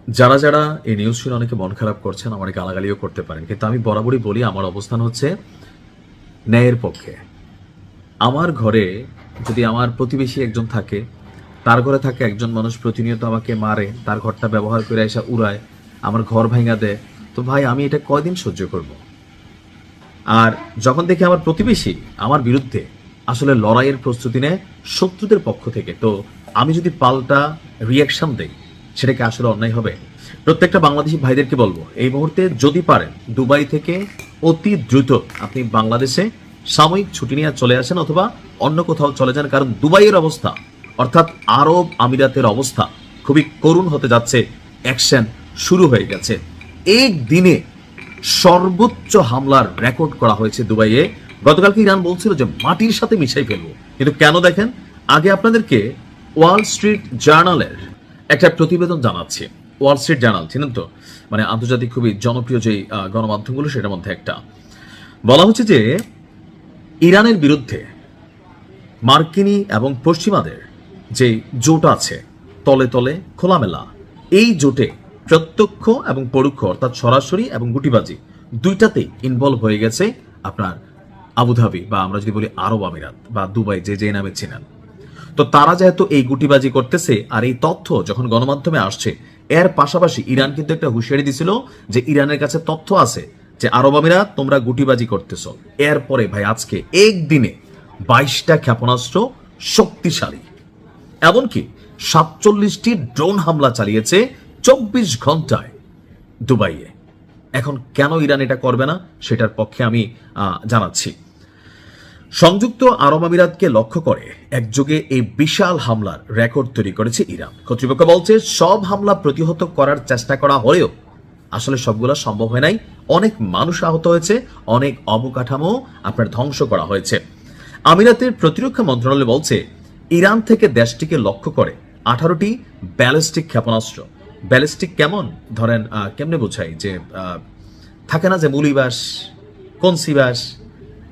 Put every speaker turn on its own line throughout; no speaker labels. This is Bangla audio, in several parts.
যারা যারা এই নিউজ শুনে অনেকে মন খারাপ করছেন, আমাকে গালাগালিও করতে পারেন, কিন্তু আমি বরাবরই বলি আমার অবস্থান হচ্ছে ন্যায়ের পক্ষে। আমার ঘরে যদি আমার প্রতিবেশী একজন থাকে, তার ঘরে থাকে একজন মানুষ প্রতিনিয়ত আমাকে মারে, তার ঘরটা ব্যবহার করে এসে উড়ায়, আমার ঘর ভাঙা দেয়, তো ভাই আমি এটা কয়দিন সহ্য করব? আর যখন দেখি আমার প্রতিবেশী আমার বিরুদ্ধে আসলে লড়াইয়ের প্রস্তুতি নেয় শত্রুদের পক্ষ থেকে, তো আমি যদি পাল্টা রিয়াকশন দেই, সেটাকে আসলে অন্যায় হবে? প্রত্যেকটা বাংলাদেশি ভাইদেরকে বলবো, এই মুহূর্তে যদি পারেন দুবাই থেকে অতি দ্রুত আপনি বাংলাদেশে সাময়িক ছুটি নিয়ে চলে আসেন অথবা অন্য কোথাও চলে যান, কারণ দুবাইয়ের অবস্থা অর্থাৎ আরব আমিরাতের অবস্থা খুবই করুণ হতে যাচ্ছে। অ্যাকশন শুরু হয়ে গেছে। একদিনে সর্বোচ্চ হামলার রেকর্ড করা হয়েছে দুবাইয়ে। গতকালকে ইরান বলছিল যে মাটির সাথে মিশাই ফেলবো, কিন্তু কেন দেখেন। আগে আপনাদেরকে ওয়াল স্ট্রিট জার্নালের একটা প্রতিবেদন জানাচ্ছি। ওয়াল স্ট্রিট জার্নাল চিনেন তো, মানে আন্তর্জাতিক খুবই জনপ্রিয় যে গণমাধ্যমগুলো, সেটার মধ্যে একটা। বলা হচ্ছে যে ইরানের বিরুদ্ধে মার্কিনী এবং পশ্চিমাদের যে জোট আছে তলে তলে খোলামেলা, এই জোটে প্রত্যক্ষ এবং পরোক্ষ অর্থাৎ সরাসরি এবং গুটিবাজি দুইটাতেই ইনভলভ হয়ে গেছে আপনার আবুধাবি, বা আমরা যদি বলি আরব আমিরাত বা দুবাই, যে যে নামে চিনেন। তো তারা যেহেতু এই গুটিবাজি করতেছে, আর এই তথ্য যখন গণমাধ্যমে আসছে, এর পাশাপাশি ইরান কিন্তু একটা হুঁশিয়ারি দিছিল যে ইরানের কাছে তথ্য আছে যে আরব আমিরাত তোমরা গুটিবাজি করতেছ। এরপরে ভাই আজকে একদিনে 22টা ক্ষেপণাস্ত্র শক্তিশালী, এমনকি 47টি ড্রোন হামলা চালিয়েছে 24 ঘন্টায় দুবাইয়ে। এখন কেন ইরান এটা করবে না, সেটার পক্ষে আমি জানাচ্ছি। সংযুক্ত আরব আমিরাতকে লক্ষ্য করে একযোগে এই বিশাল হামলার রেকর্ড তৈরি করেছে ইরান। কর্তৃপক্ষ বলছে সব হামলা প্রতিহত করার চেষ্টা করা হলেও আসলে সবগুলো সম্ভব হয় নাই। অনেক মানুষ আহত হয়েছে, অনেক অবকাঠামো আপনার ধ্বংস করা হয়েছে। আমিরাতের প্রতিরক্ষা মন্ত্রণালয় বলছে ইরান থেকে দেশটিকে লক্ষ্য করে 18টি ব্যালিস্টিক ক্ষেপণাস্ত্র। ব্যালিস্টিক কেমন ধরেন, কেমনে বোঝাই যে থাকে না যে মুলিবাস, কনসিবাস,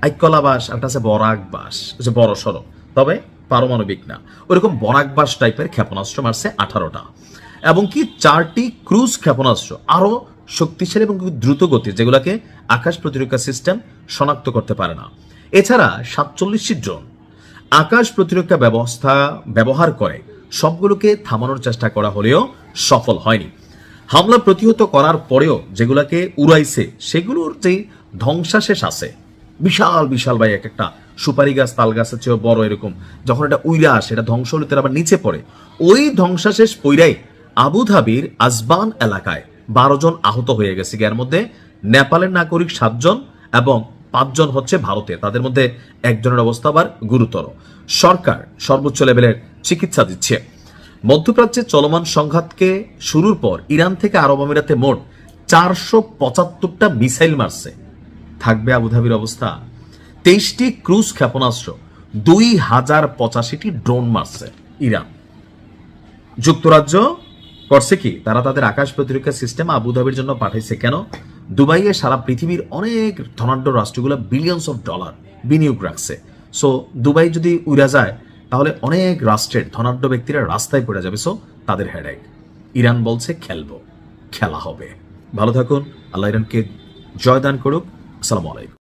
আইকলাবাস, একটা আছে বরাকবাস, যে বড় সড়ো তবে পারমাণবিক না, ওরকম বরাকবাস টাইপের ক্ষেপণাস্ত্র মারছে 18টা, এবং কি 4টি ক্রুজ ক্ষেপণাস্ত্র আরো শক্তিশালী এবং দ্রুত গতির, যেগুলোকে আকাশ প্রতিরক্ষা সিস্টেম শনাক্ত করতে পারে না। এছাড়া 47টি ড্রোন আকাশ প্রতিরক্ষা ব্যবস্থা ব্যবহার করে সবগুলোকে থামানোর চেষ্টা করা হলেও সফল হয়নি। হামলা প্রতিহত করার পরেও যেগুলোকে উড়াইছে সেগুলোর যে ধ্বংসাশেষ আছে বিশাল বিশাল, ভাই এক একটা সুপারি গাছ তাল গাছের চেয়েও বড়, এরকম যখন এটা উইরা আসে এটা ধ্বংস হলে তার আবার নিচে পড়ে। ওই ধ্বংসাশেষ পইরাই আবুধাবির আজবান এলাকায় 12 জন আহত হয়ে গেছে। এর মধ্যে নেপালের নাগরিক 7 জন এবং 5 জন হচ্ছে ভারতে, তাদের মধ্যে একজনের অবস্থা আবার গুরুতর। সরকার সর্বোচ্চ লেভেলের চিকিৎসা দিচ্ছে। মধ্যপ্রাচ্যে চলমান সংঘাতকে শুরুর পর ইরান থেকে আরব আমিরাতে মোট 475টা মিসাইল মারছে। থাকবে আবুধাবির অবস্থা। 23টি ক্রুজ ক্ষেপণাস্ত্র, 2085টি ড্রোন মারছে ইরান। যুক্তরাজ্য করছে কি, তারা তাদের আকাশ প্রতিরক্ষা সিস্টেম আবুধাবির জন্য পাঠাইছে। কেন? দুবাইয়ে সারা পৃথিবীর অনেক ধনাঢ্য রাষ্ট্রগুলো বিলিয়নস অফ ডলার বিনিয়োগ রাখছে। সো দুবাই যদি উড়া যায় তাহলে অনেক রাষ্ট্রের ধনাঢ্য ব্যক্তিরা রাস্তায় পড়ে যাবে। সো তাদের হেডেক। ইরান বলছে খেলবো, খেলা হবে। ভালো থাকুন, আল্লাহ ইরানকে জয়দান করুক। আসসালামু আলাইকুম।